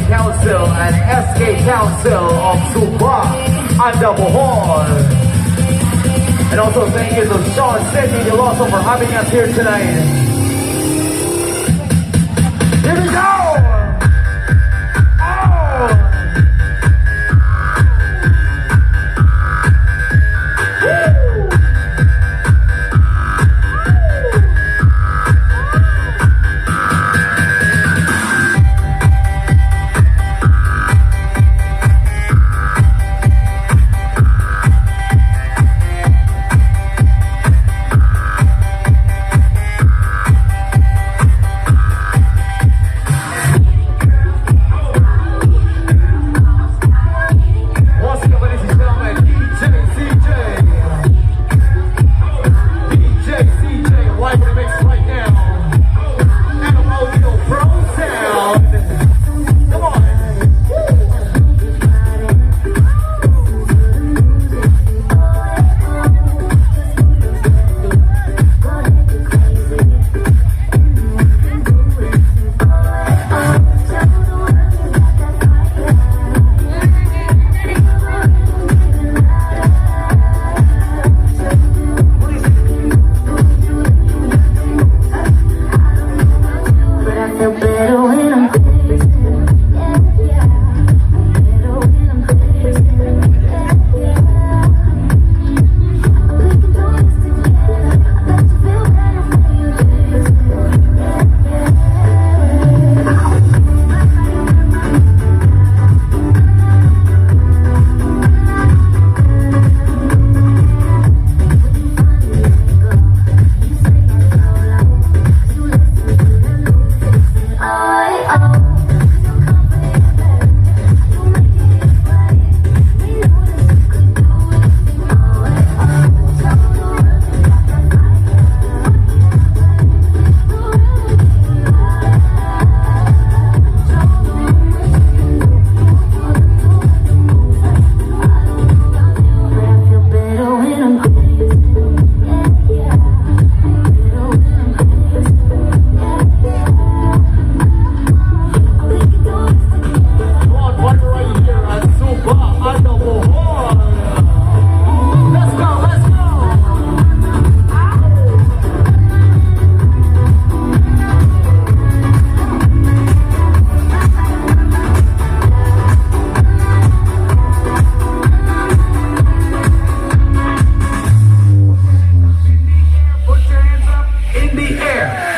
Council and SK Council of Suba and the Bohol. And also thank you to Sean Sidney also for having us here tonight. Here we go!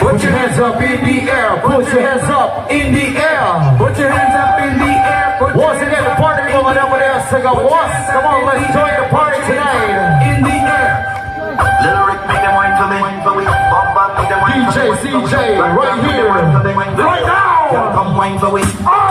Put your hands up in the air. Put your hands up in the air. Put your hands up in the air. Once again, the party going over there. Sing a once. Come on, let's join the party tonight. In the air. Lyric, make them wine for me. DJ CJ, right here, right now. Come wine for me.